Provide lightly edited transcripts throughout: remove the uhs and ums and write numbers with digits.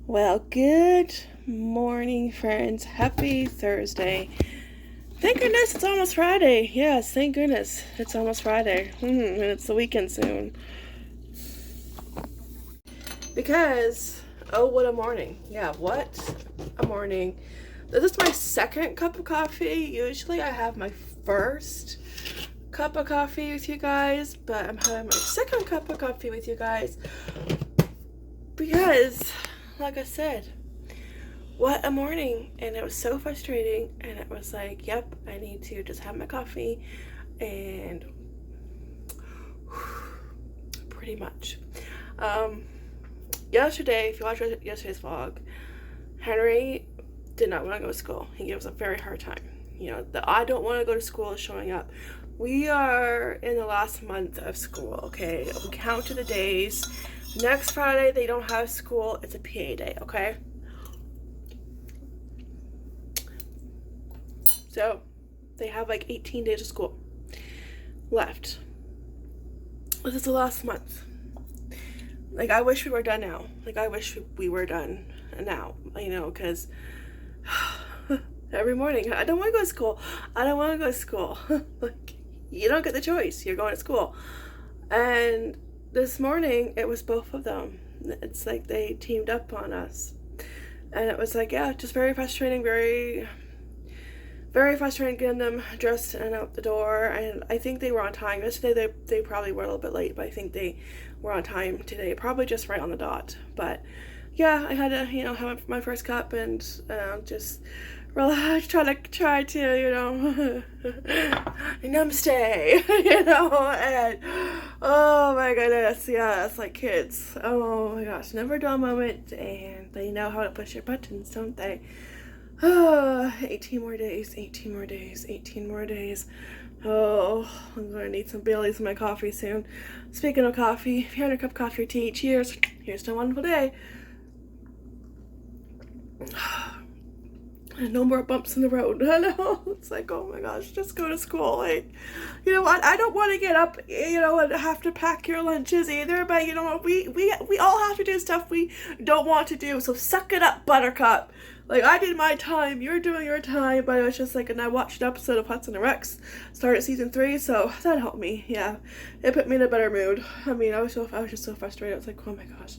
Well, good morning, friends. Happy Thursday. Thank goodness it's almost Friday. Yes, thank goodness it's almost Friday. And it's the weekend soon. Because, oh, what a morning. Yeah, what a morning. This is my second cup of coffee. Usually I have my first cup of coffee with you guys, but I'm having my second cup of coffee with you guys because, like I said, what a morning. And it was so frustrating, and it was like, yep, I need to just have my coffee. And pretty much yesterday, if you watched yesterday's vlog, Henry did not want to go to school. He gave us a very hard time. You know, the I don't want to go to school is showing up. We are in the last month of school, okay? We count to the days. Next Friday, they don't have school. It's a PA day, okay? So, they have like 18 days of school left. This is the last month. Like, I wish we were done now. Like, I wish we were done now, you know, because every morning, I don't want to go to school. I don't want to go to school. Like, you don't get the choice. You're going to school. And this morning, it was both of them. It's like they teamed up on us. And it was like, yeah, just very frustrating, very frustrating getting them dressed and out the door. And I think they were on time. Yesterday, they probably were a little bit late, but I think they were on time today. Probably just right on the dot. But yeah, I had to, you know, have my first cup and just relax, try to, you know, namaste, you know, and oh my goodness, yeah, it's like kids. Oh my gosh, never a dull moment, and they know how to push your buttons, don't they? 18 more days, 18 more days, 18 more days. Oh, I'm gonna need some Baileys in my coffee soon. Speaking of coffee, if you're having a cup of coffee or tea, cheers. Here's to a wonderful day. No more bumps in the road. I know. It's like, oh my gosh, just go to school. Like, you know what? I don't want to get up, you know, and have to pack your lunches either. But you know what? We all have to do stuff we don't want to do. So suck it up, Buttercup. Like, I did my time. You're doing your time. But it was just like, and I watched an episode of Hudson and Rex started season 3. So that helped me. Yeah, it put me in a better mood. I mean, I was just so frustrated. I was like, oh my gosh.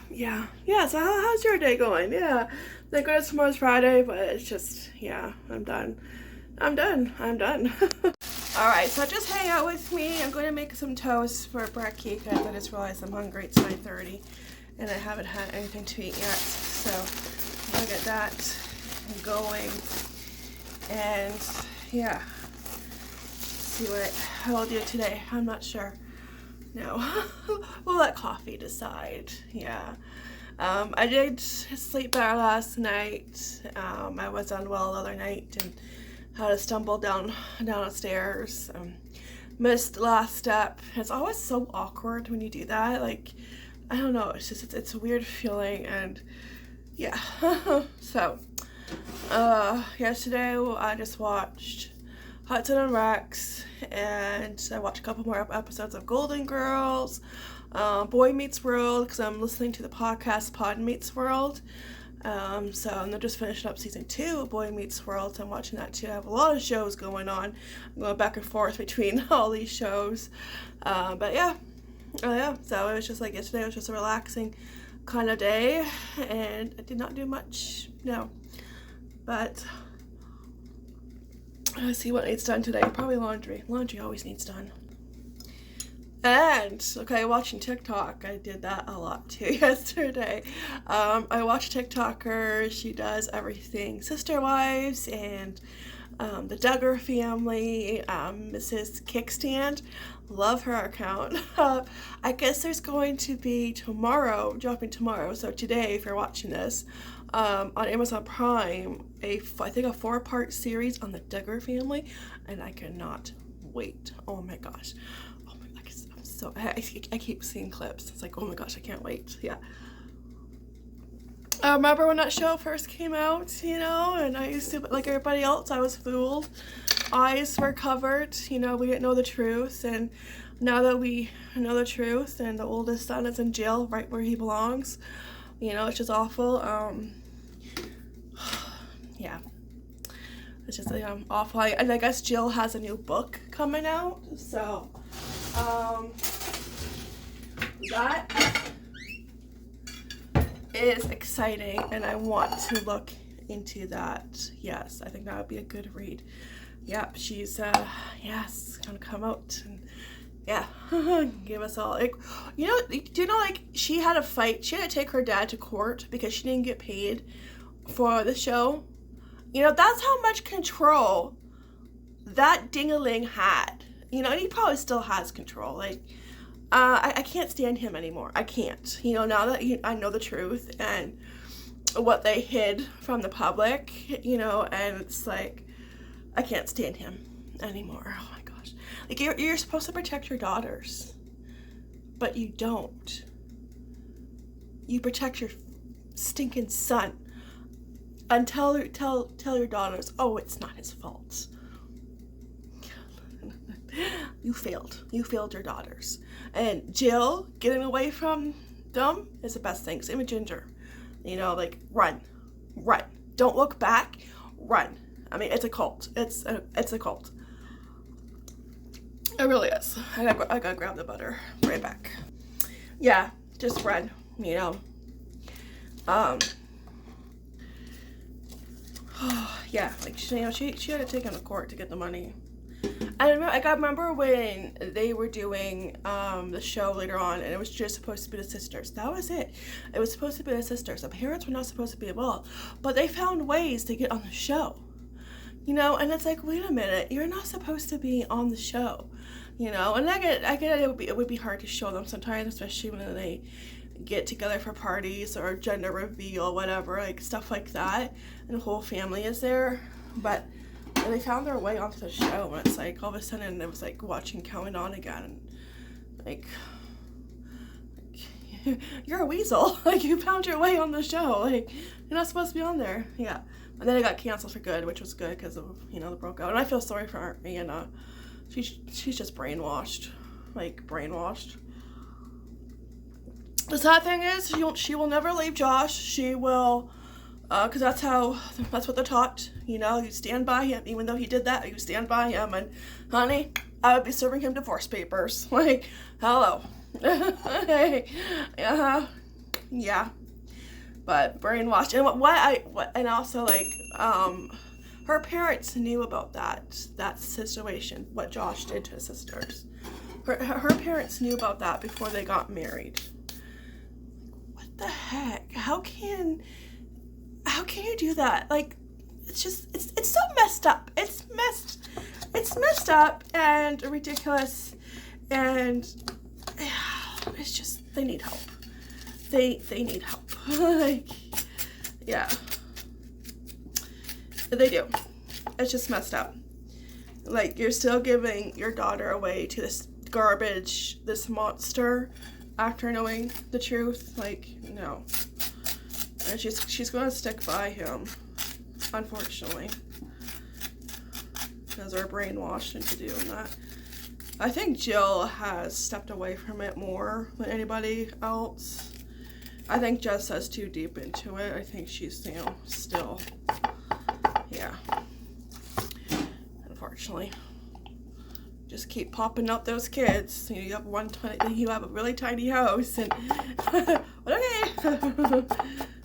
Yeah, so how's your day going? Yeah, thank goodness tomorrow's Friday, but it's just, yeah, I'm done. Alright, so just hang out with me. I'm going to make some toast for brekkie because I just realized I'm hungry. It's 9:30 and I haven't had anything to eat yet, so I'm going to get that going. And yeah, see what I'll do today. I'm not sure. No, we'll let coffee decide. Yeah, I did sleep better last night. I was unwell the other night and had to stumble down the stairs. Missed the last step. It's always so awkward when you do that. Like, I don't know. It's just it's a weird feeling, and yeah. So, yesterday I just watched Hudson and Rex, and I watched a couple more episodes of Golden Girls, Boy Meets World, because I'm listening to the podcast Pod Meets World. So I'm just finishing up season 2 of Boy Meets World, so I'm watching that too. I have a lot of shows going on. I'm going back and forth between all these shows. But yeah. So it was just like yesterday was just a relaxing kind of day, and I did not do much, no. But let's see what needs done today. Probably laundry. Laundry always needs done. And, okay, watching TikTok. I did that a lot too yesterday. I watch TikToker. She does everything Sister Wives and the Duggar family, Mrs. Kickstand. Love her account. I guess there's going to be dropping tomorrow, so today if you're watching this, on Amazon Prime, I think a 4-part series on the Duggar family, and I cannot wait. Oh my gosh. I keep seeing clips. It's like, oh my gosh, I can't wait. Yeah. I remember when that show first came out, you know, and I used to, like everybody else, I was fooled eyes were covered. You know, we didn't know the truth, and now that we know the truth, and the oldest son is in jail right where he belongs, you know, it's just awful. Yeah, it's just awful. And I guess Jill has a new book coming out, so that is exciting, and I want to look into that. Yes, I think that would be a good read. Yep, she's yes, gonna come out and yeah, give us all, like, you know, do you know, like, she had a fight. She had to take her dad to court because she didn't get paid for the show. You know, that's how much control that ding-a-ling had. You know, and he probably still has control. Like, I can't stand him anymore. I can't. You know, now that I know the truth and what they hid from the public, you know, and it's like, I can't stand him anymore. Oh my gosh. Like, you're supposed to protect your daughters, but you don't. You protect your stinking son and tell your daughters, oh, it's not his fault. You failed. You failed your daughters. And Jill getting away from them is the best thing. Same with Ginger. You know, like, run. Don't look back. Run. I mean, it's a cult. It's a cult. It really is. I gotta grab the butter. Right back. Yeah, just run. You know. Yeah, like, you know, she had to take him to court to get the money. I remember when they were doing the show later on, and it was just supposed to be the sisters. That was it. It was supposed to be the sisters. The parents were not supposed to be involved, but they found ways to get on the show. You know, and it's like, wait a minute, you're not supposed to be on the show. You know, and I get it would be hard to show them sometimes, especially when they get together for parties or gender reveal, whatever, like stuff like that, and the whole family is there. But they found their way onto the show, and it's like all of a sudden it was like watching Counting On again, and like you're a weasel. Like, you found your way on the show. Like, you're not supposed to be on there. Yeah. And then it got canceled for good, which was good because of, you know, the broke out. And I feel sorry for her. And she's just brainwashed. Like, brainwashed. The sad thing is, she will never leave Josh. She will, because that's what they're taught. You know, you stand by him. Even though he did that, you stand by him. And, honey, I would be serving him divorce papers. Like, hello. Yeah. But brainwashed. And and also, like, her parents knew about that situation, what Josh did to his sisters. Her parents knew about that before they got married. What the heck? How can you do that? Like, it's just, it's so messed up. It's messed up and ridiculous, and it's just, they need help. They need help. Like, yeah, they do. It's just messed up. Like, you're still giving your daughter away to this garbage, this monster, after knowing the truth. Like, no. And she's going to stick by him, unfortunately, because they're brainwashed into doing that. I think Jill has stepped away from it more than anybody else. I think Jess is too deep into it. I think she's, you know, still, yeah, unfortunately. Just keep popping up those kids. You have a really tiny house, and okay,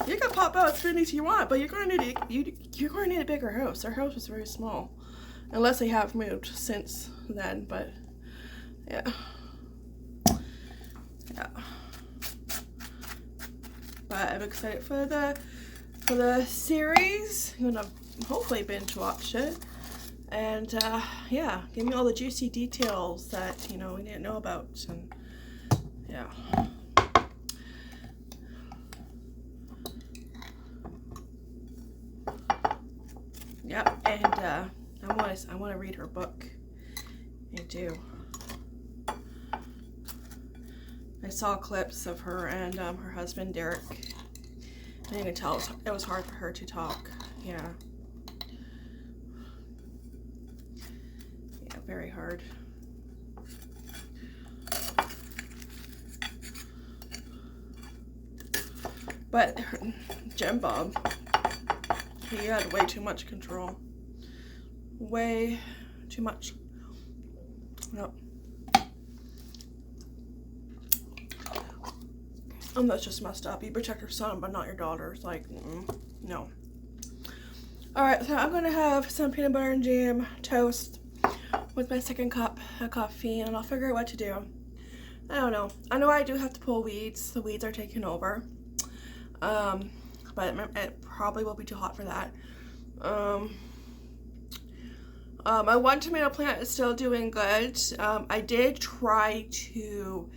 you can pop out as many as you want, but you're going to need a bigger house. Our house was very small, unless they have moved since then. But yeah. But I'm excited for the series. I'm gonna hopefully binge watch it, and yeah, give me all the juicy details that, you know, we didn't know about, and yeah. Yep, and I want to read her book. I do. I saw clips of her and her husband Derek, and you can tell it was hard for her to talk. Yeah. very hard. But Jim Bob, he had way too much control. Way too much. Nope. And that's just messed up. You protect your son, but not your daughter. It's like, no. Alright, so I'm going to have some peanut butter and jam toast with my second cup of coffee, and I'll figure out what to do. I don't know. I know I do have to pull weeds. The weeds are taking over. But it probably will be too hot for that. My one tomato plant is still doing good. I did try to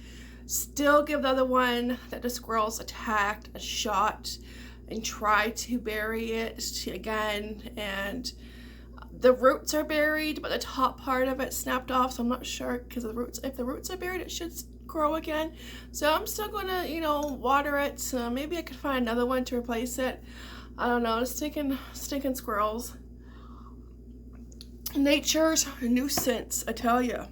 still give the other one that the squirrels attacked a shot and try to bury it again, and the roots are buried, but the top part of it snapped off, so I'm not sure, because if the roots are buried, it should grow again. So I'm still gonna, you know, water it. So maybe I could find another one to replace it. I don't know. Stinking squirrels. Nature's a nuisance, I tell you.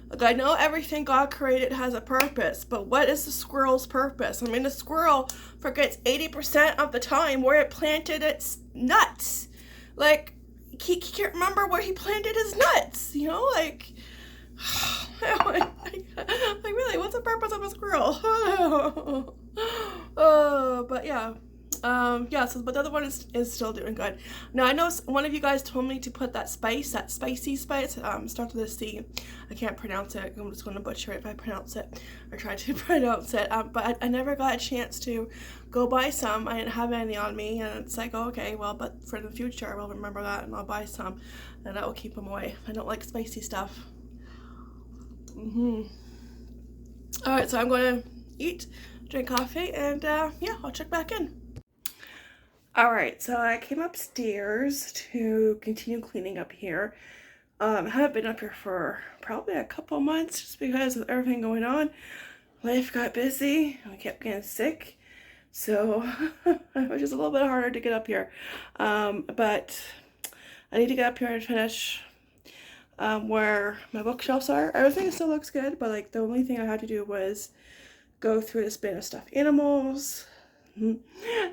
Like, I know everything God created has a purpose, but what is the squirrel's purpose? I mean, the squirrel forgets 80% of the time where it planted its nuts. Like, he can't remember where he planted his nuts, you know, like really, what's the purpose of a squirrel? But yeah. Yeah, so, but the other one is still doing good. Now, I know one of you guys told me to put that spicy spice, starts with a C. I can't pronounce it. I'm just going to butcher it if I pronounce it, or try to pronounce it. But I never got a chance to go buy some. I didn't have any on me, and it's like, oh, okay, well, but for the future, I will remember that, and I'll buy some, and that will keep them away. I don't like spicy stuff. Alright, so I'm going to eat, drink coffee, and yeah, I'll check back in. Alright, so I came upstairs to continue cleaning up here. I haven't been up here for probably a couple months just because of everything going on. Life got busy, I kept getting sick, so it was just a little bit harder to get up here. But I need to get up here and finish where my bookshelves are. Everything still looks good, but like the only thing I had to do was go through this bin of stuffed animals.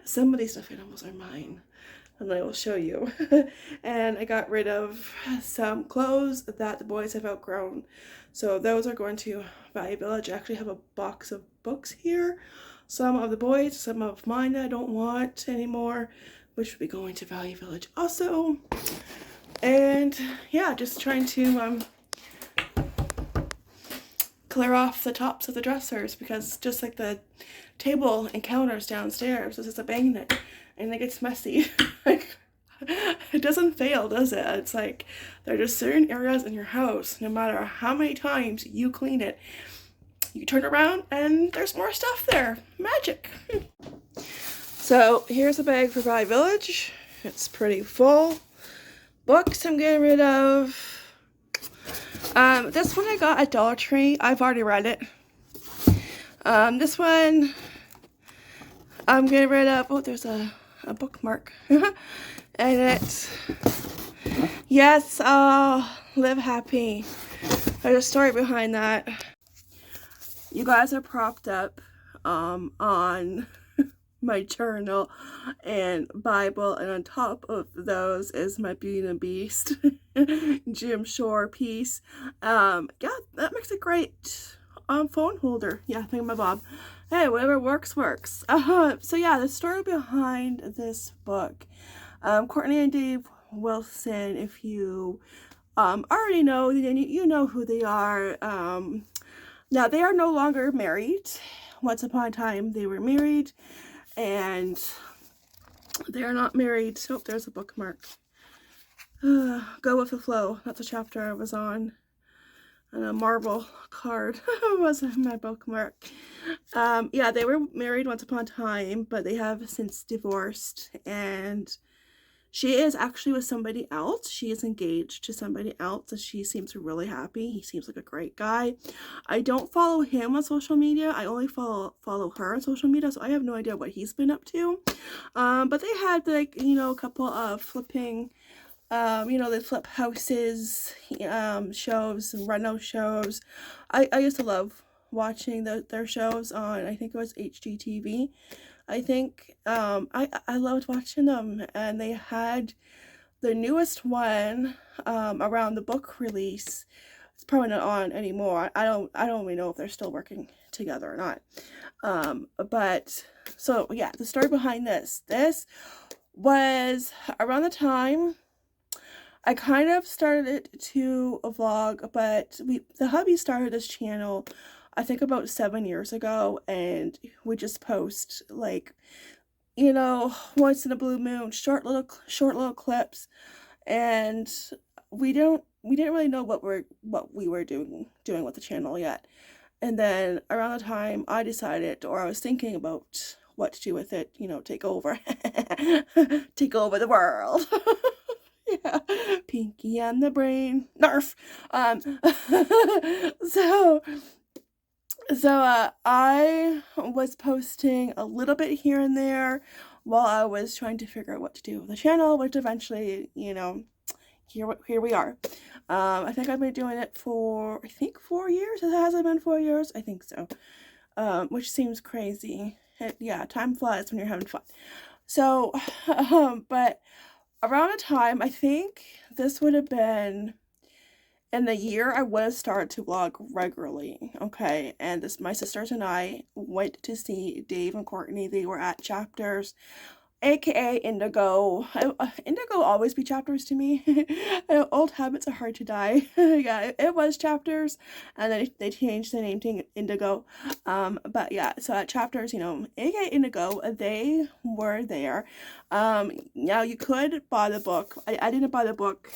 Some of these stuffed animals are mine, and I will show you. And I got rid of some clothes that the boys have outgrown, so those are going to Value Village. I actually have a box of books here, some of the boys, some of mine that I don't want anymore, which will be going to Value Village also. And yeah, just trying to clear off the tops of the dressers, because just like the table and counters downstairs, this is a magnet and it gets messy. Like, it doesn't fail, does it? It's like there are just certain areas in your house, no matter how many times you clean it, you turn around and there's more stuff there. Magic. So here's a bag for Value Village. It's pretty full. Books I'm getting rid of. This one I got at Dollar Tree. I've already read it. This one I'm getting rid of. Oh, there's a bookmark. And it's, yes, live happy. There's a story behind that. You guys are propped up on my journal and Bible, and on top of those is my Beauty and the Beast Jim Shore piece. Yeah, that makes a great phone holder. Yeah, thingamabob. Hey, whatever works. So yeah, the story behind this book. Courtney and Dave Wilson, if you already know, then you know who they are. Now they are no longer married. Once upon a time they were married, and they are not married. Oh, there's a bookmark. Go with the flow. That's a chapter I was on. And a marble card was my bookmark. Yeah, they were married once upon a time, but they have since divorced, and she is actually with somebody else. She is engaged to somebody else, and she seems really happy. He seems like a great guy. I don't follow him on social media. I only follow her on social media, so I have no idea what he's been up to. But they had, like, you know, a couple of flipping You know, they flip houses, shows, and reno shows. I used to love watching their shows on, I think it was HGTV. I think, I loved watching them, and they had the newest one, around the book release. It's probably not on anymore. I don't really know if they're still working together or not. But so yeah, the story behind this was around the time I kind of started to vlog, but the hubby started this channel I think about 7 years ago, and we just post like, you know, once in a blue moon, short little clips, and we didn't really know what we were doing with the channel yet. And then around the time I decided, or I was thinking about what to do with it, you know, take over take over the world. Yeah, Pinky and the Brain, Nerf. So I was posting a little bit here and there while I was trying to figure out what to do with the channel, which eventually, you know, here we are. I think I've been doing it for, I think, 4 years. It hasn't been 4 years. I think so. Which seems crazy. Yeah, time flies when you're having fun. So, but around a time, I think this would have been in the year I would have started to vlog regularly, okay? And my sisters and I went to see Dave and Courtney. They were at Chapters, aka Indigo. Indigo always be Chapters to me. Old habits are hard to die. Yeah, it was Chapters, and then they changed the name to Indigo. But yeah, so at Chapters, you know, aka Indigo, they were there. Now you could buy the book. I didn't buy the book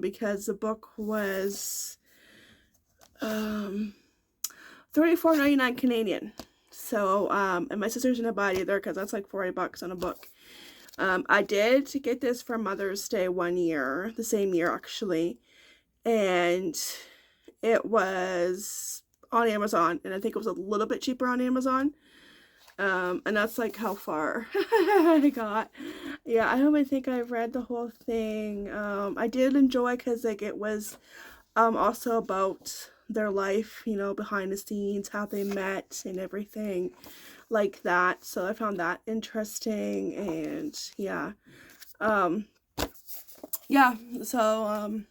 because the book was $34.99 Canadian. So, and my sisters didn't buy it either because that's like $40 on a book. I did get this for Mother's Day one year, the same year actually, and it was on Amazon, and I think it was a little bit cheaper on Amazon. And that's like how far I got. Yeah, I don't even think I've read the whole thing. I did enjoy because like it was also about their life, you know, behind the scenes, how they met and everything like that. So I found that interesting, and yeah. Yeah, so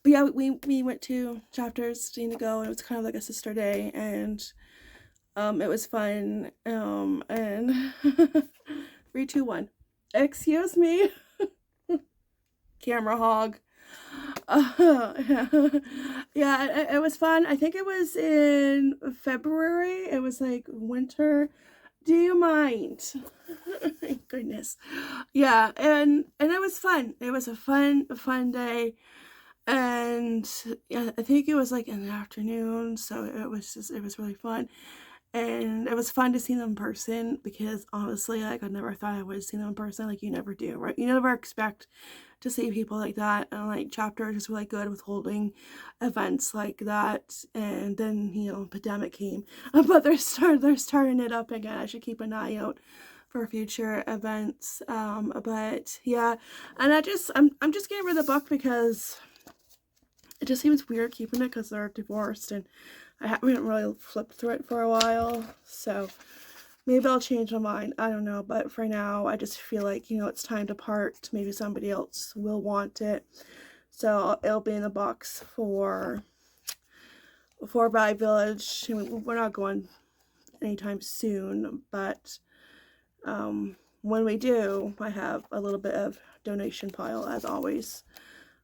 but yeah, we went to Chapters to go, and it was kind of like a sister day, and it was fun. And 3, 2, 1. Excuse me. Camera hog. Yeah, it was fun. I think it was in February. It was like winter. Do you mind? Thank goodness. Yeah, and it was fun. It was a fun day. And yeah, I think it was like in the afternoon, so it was really fun. And it was fun to see them in person, because honestly, like, I never thought I would see them in person. Like, you never do, right? You never expect to see people like that. And like Chapter is really good with holding events like that. And then, you know, pandemic came, but they're starting it up again. I should keep an eye out for future events. But yeah, and I'm just getting rid of the book because it just seems weird keeping it, because they're divorced, and I haven't really flipped through it for a while, so maybe I'll change my mind. I don't know, but for now, I just feel like, you know, it's time to part. Maybe somebody else will want it, so it'll be in the box for Bye Village. I mean, we're not going anytime soon, but when we do, I have a little bit of donation pile, as always.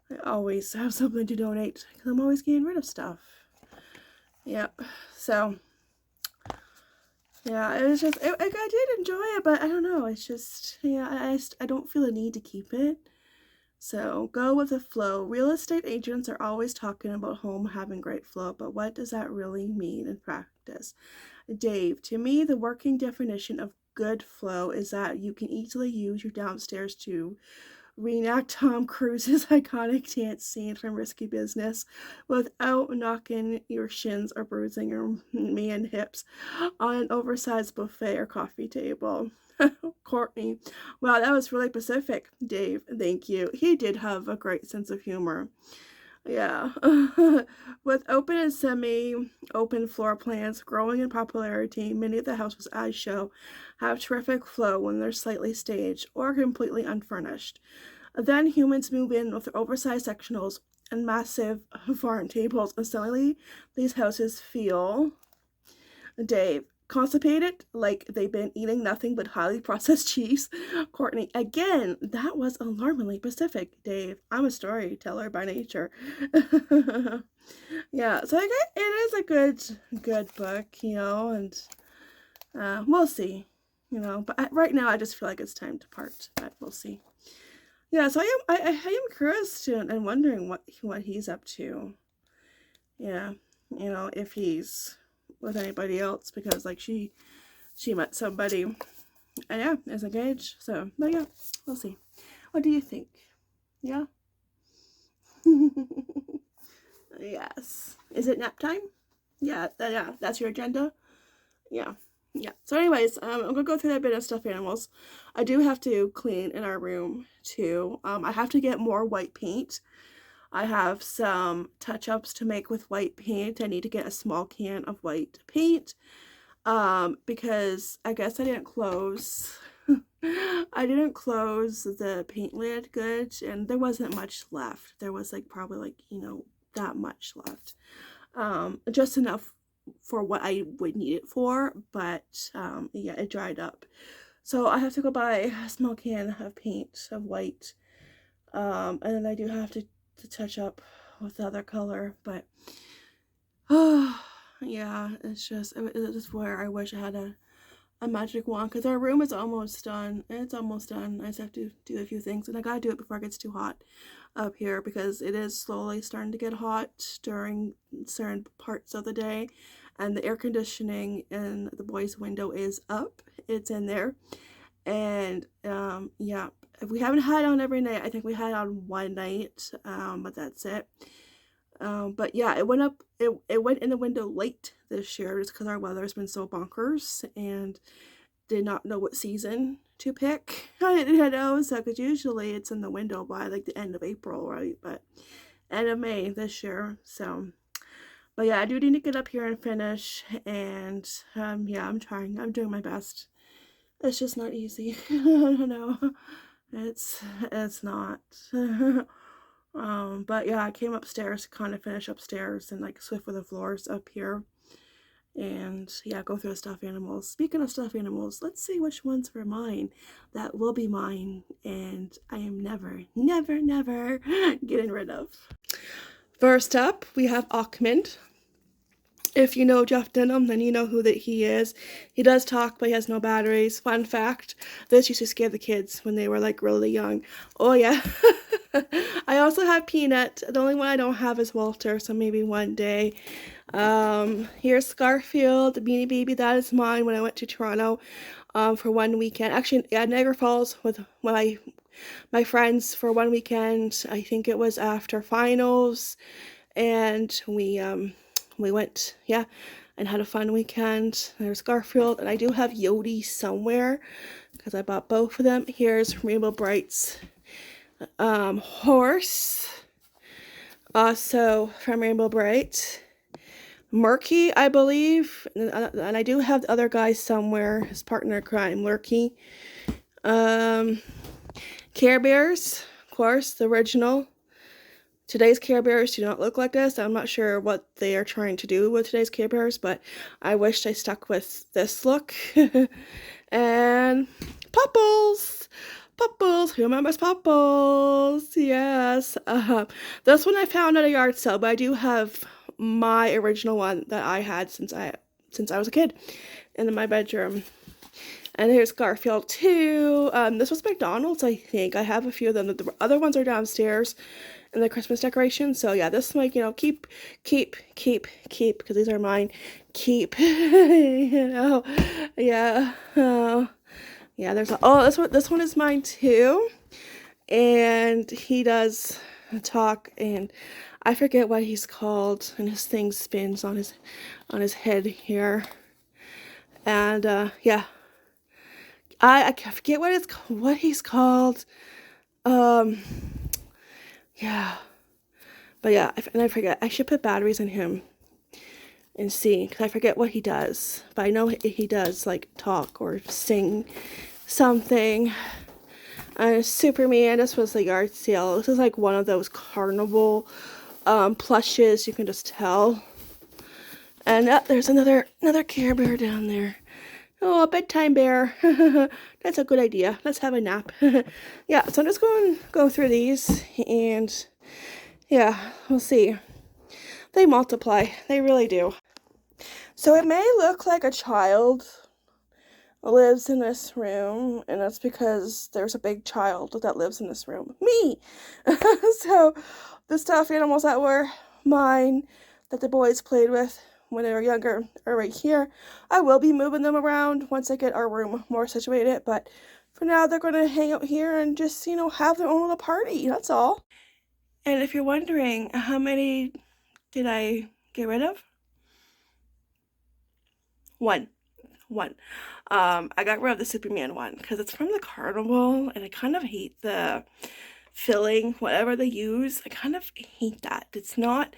I always have something to donate, because I'm always getting rid of stuff. Yep. So yeah, it was just, I did enjoy it, but I don't know, it's just, yeah, I don't feel a need to keep it. So go with the flow. Real estate agents are always talking about home having great flow, but what does that really mean in practice? Dave, to me, the working definition of good flow is that you can easily use your downstairs to reenact Tom Cruise's iconic dance scene from Risky Business without knocking your shins or bruising your man hips on an oversized buffet or coffee table. Courtney, wow, that was really Pacific. Dave, thank you. He did have a great sense of humor. Yeah. With open and semi-open floor plans growing in popularity, many of the houses I show have terrific flow when they're slightly staged or completely unfurnished. Then humans move in with their oversized sectionals and massive farm tables, and suddenly these houses feel, Dave, constipated, like they've been eating nothing but highly processed cheese. Courtney, again, that was alarmingly Pacific. Dave, I'm a storyteller by nature. Yeah, so I guess it is a good book, and we'll see, but right now I just feel like it's time to part, but we'll see. Yeah, so I am curious to and wondering what he's up to. Yeah, if he's with anybody else, because like she met somebody and yeah, is engaged. So, but yeah, we'll see. What do you think? Yeah. Yes. Is it nap time? Yeah, that's your agenda. Yeah. So anyways, I'm gonna go through that bit of stuffed animals. I do have to clean in our room too. I have to get more white paint. I have some touch-ups to make with white paint. I need to get a small can of white paint because I guess I didn't close the paint lid good, and there wasn't much left. There was probably that much left. Just enough for what I would need it for, but yeah, it dried up. So I have to go buy a small can of paint of white, and then I do have to touch up with the other color, but yeah, it's where I wish I had a magic wand, because our room is almost done. It's almost done. I just have to do a few things, and I gotta do it before it gets too hot up here, because it is slowly starting to get hot during certain parts of the day, and the air conditioning in the boys' window is up. It's in there, and yeah, we haven't had it on every night. I think we had it on one night, but that's it. But yeah, it went up. It went in the window late this year just because our weather's been so bonkers, and did not know what season to pick. I didn't know, so because usually it's in the window by the end of April, right? But end of May this year. So, but yeah, I do need to get up here and finish, and yeah, I'm trying. I'm doing my best. It's just not easy. I don't know. It's not. But yeah, I came upstairs to kind of finish upstairs and swift with the floors up here, and yeah, go through the stuffed animals. Speaking of stuffed animals, let's see which ones were mine that will be mine, and I am never getting rid of. First up, we have Ahmed. If you know Jeff Denham, then you know who that he is. He does talk, but he has no batteries. Fun fact, this used to scare the kids when they were really young. Oh yeah. I also have Peanut. The only one I don't have is Walter, so maybe one day. Here's Scarfield, the Beanie Baby. That is mine when I went to Toronto for one weekend. Actually, at Niagara Falls with my friends for one weekend. I think it was after finals, and we went, yeah, and had a fun weekend. There's Garfield, and I do have Yodi somewhere because I bought both of them. Here's Rainbow Bright's horse, also from Rainbow Bright. Murky, I believe, and I do have the other guy somewhere, his partner in crime, Lurky. Care Bears, of course, the original. Today's Care Bears do not look like this. I'm not sure what they are trying to do with today's Care Bears, but I wish they stuck with this look. And Pupples! Pupples! Who remembers Pupples? Yes. This one I found at a yard sale, but I do have my original one that I had since I was a kid in my bedroom. And here's Garfield too. This was McDonald's, I think. I have a few of them. The other ones are downstairs in the Christmas decorations. So yeah, this one, keep, because these are mine. Keep, yeah. Yeah, there's this one is mine too. and he does talk, and I forget what he's called, and his thing spins on his head here, and yeah, I forget what he's called. Yeah, but yeah, and I forget. I should put batteries in him and see, because I forget what he does, but I know he does like talk or sing something. Superman, this was the yard sale. This is like one of those carnival plushes, you can just tell. And there's another Care Bear down there. Oh, a bedtime bear. That's a good idea. Let's have a nap. Yeah, so I'm just going to go through these, and yeah, we'll see. They multiply. They really do. So it may look like a child lives in this room, and that's because there's a big child that lives in this room. Me! So the stuffed animals that were mine, that the boys played with when they were younger, are right here. I will be moving them around once I get our room more situated, but for now they're going to hang out here and just, you know, have their own little party. That's all. And if you're wondering, how many did I get rid of? One. I got rid of the Superman one because it's from the carnival, and I kind of hate the filling, whatever they use. I kind of hate that. It's not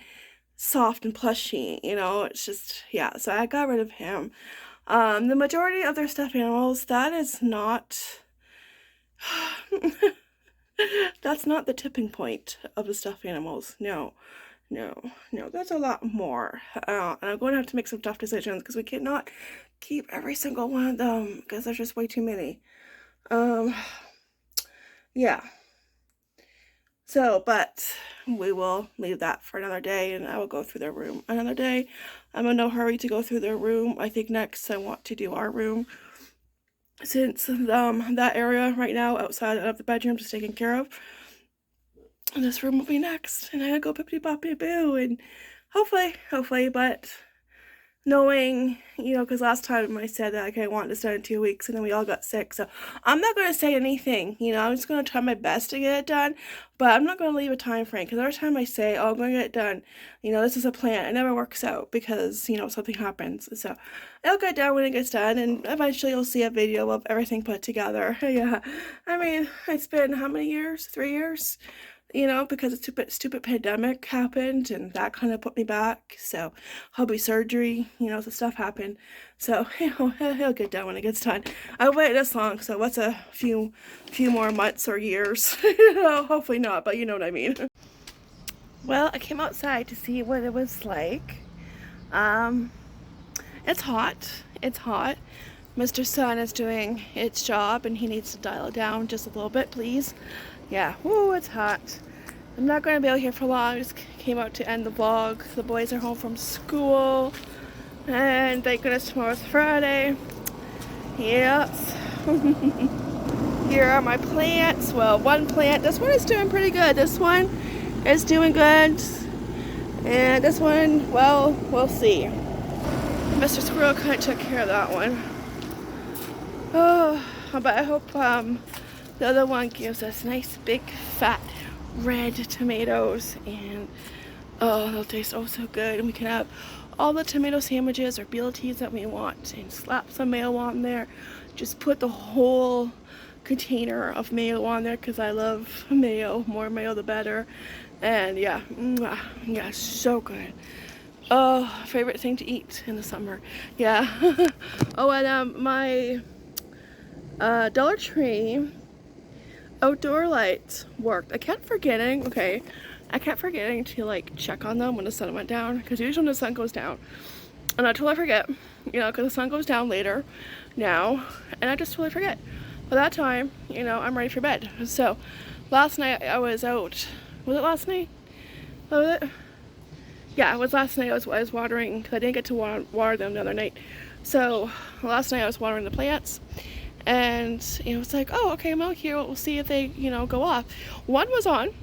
soft and plushy, you know, it's just, yeah, so I got rid of him. The majority of their stuffed animals, that is not that's not the tipping point of the stuffed animals. No, that's a lot more. And I'm going to have to make some tough decisions, because we cannot keep every single one of them, because there's just way too many. Yeah. So, but we will leave that for another day, and I will go through their room another day. I'm in no hurry to go through their room. I think next I want to do our room, since that area right now outside of the bedroom is taken care of. And this room will be next, and I go bippity boppity boo, and hopefully, but knowing, you know, because last time I said that, okay, I want this done in 2 weeks, and then we all got sick, so I'm not going to say anything, you know, I'm just going to try my best to get it done, but I'm not going to leave a time frame, because every time I say, oh, I'm going to get it done, you know, this is a plan, it never works out, because, you know, something happens, so it'll get done when it gets done, and eventually you'll see a video of everything put together. Yeah, I mean, it's been how many years? 3 years? You know, because a stupid pandemic happened, and that kind of put me back. So hubby surgery, you know, so stuff happened. So, you know, he'll get done when it gets done. I waited this long, so what's a few more months or years? You know, hopefully not, but you know what I mean. Well, I came outside to see what it was like. It's hot. Mr. Sun is doing its job, and he needs to dial it down just a little bit, please. Yeah, woo, it's hot. I'm not going to be out here for long. I just came out to end the vlog. The boys are home from school, and thank goodness tomorrow's Friday. Yes. Here are my plants. Well, one plant, this one is doing pretty good. This one is doing good, and this one, well, we'll see. Mr. Squirrel kind of took care of that one. Oh, but I hope the other one gives us nice big fat red tomatoes, and oh, they'll taste oh so good, and we can have all the tomato sandwiches or BLTs that we want, and slap some mayo on there. Just put the whole container of mayo on there, because I love mayo. More mayo the better. And yeah, so good. Oh, favorite thing to eat in the summer. Yeah. Oh, and my Dollar Tree outdoor lights worked. I kept forgetting to like check on them when the sun went down, because usually when the sun goes down, and I totally forget, you know, because the sun goes down later now, and I just totally forget. But that time, you know, I'm ready for bed. So last night I was out. Was it last night? Was it? Yeah, it was last night. I was watering, because I didn't get to water them the other night. So last night I was watering the plants, and you know, it's like, oh, okay, I'm out here, we'll see if they, you know, go off. One was on,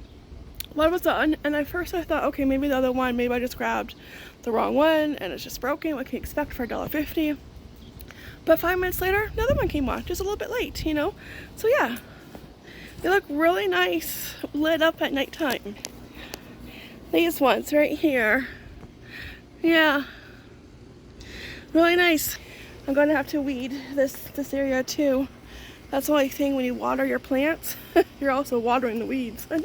and at first I thought, okay, maybe the other one, maybe I just grabbed the wrong one and it's just broken. What can you expect for $1.50? But 5 minutes later, another one came on, just a little bit late, you know. So yeah, They look really nice lit up at nighttime. These ones right here. Yeah. Really nice. I'm going to have to weed this area too. That's the only thing when you water your plants. You're also watering the weeds. I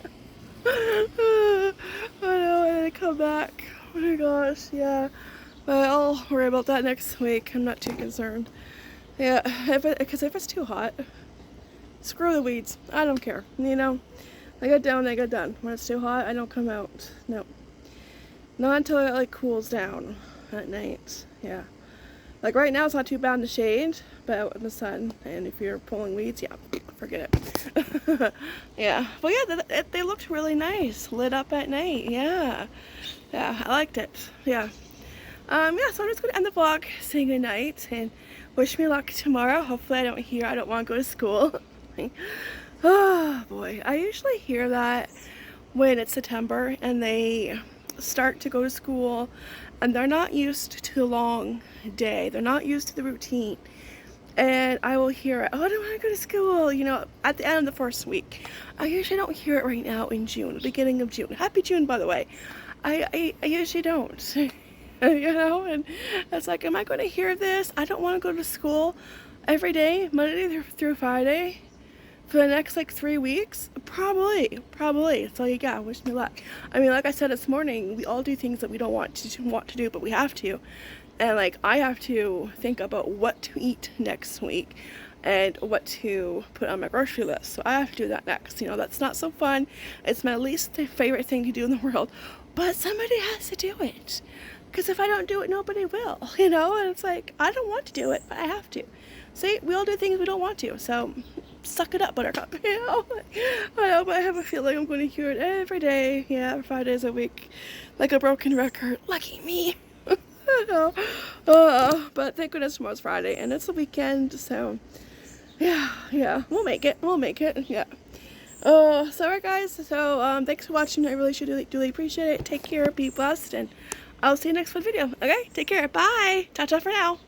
know, and they come back. Oh my gosh, yeah. But I'll worry about that next week. I'm not too concerned. Yeah, because if it's too hot, screw the weeds. I don't care. You know, they get down, they get done. When it's too hot, I don't come out. No. Not until it like cools down at night. Yeah. Like right now, it's not too bad in the shade, but out in the sun. And if you're pulling weeds, yeah, forget it. Yeah. But yeah, they looked really nice, lit up at night. Yeah. Yeah, I liked it. Yeah. Yeah, so I'm just going to end the vlog saying good night and wish me luck tomorrow. Hopefully I don't want to go to school. Oh boy, I usually hear that when it's September and they start to go to school and they're not used to the long day. They're not used to the routine. And I will hear it, oh, I don't want to go to school, you know, at the end of the first week. I usually don't hear it right now in June, the beginning of June. Happy June, by the way. I usually don't. You know, and it's like, am I going to hear this? I don't want to go to school every day, Monday through Friday, for the next like 3 weeks. Probably. So yeah, wish me luck. I mean, like I said this morning, we all do things that we don't want to do, but we have to. And like, I have to think about what to eat next week and what to put on my grocery list. So I have to do that next. You know, that's not so fun. It's my least favorite thing to do in the world, but somebody has to do it. Because if I don't do it, nobody will, you know? And it's like, I don't want to do it, but I have to. See, we all do things we don't want to, so suck it up, Buttercup, you know? I know, but I have a feeling I'm going to hear it every day, yeah, 5 days a week, like a broken record. Lucky me. But thank goodness tomorrow's Friday, and it's the weekend, so yeah, we'll make it, yeah. So alright guys, so thanks for watching. I really duly appreciate it. Take care, be blessed, and I'll see you next video. Okay, take care, bye. Ta-ta for now.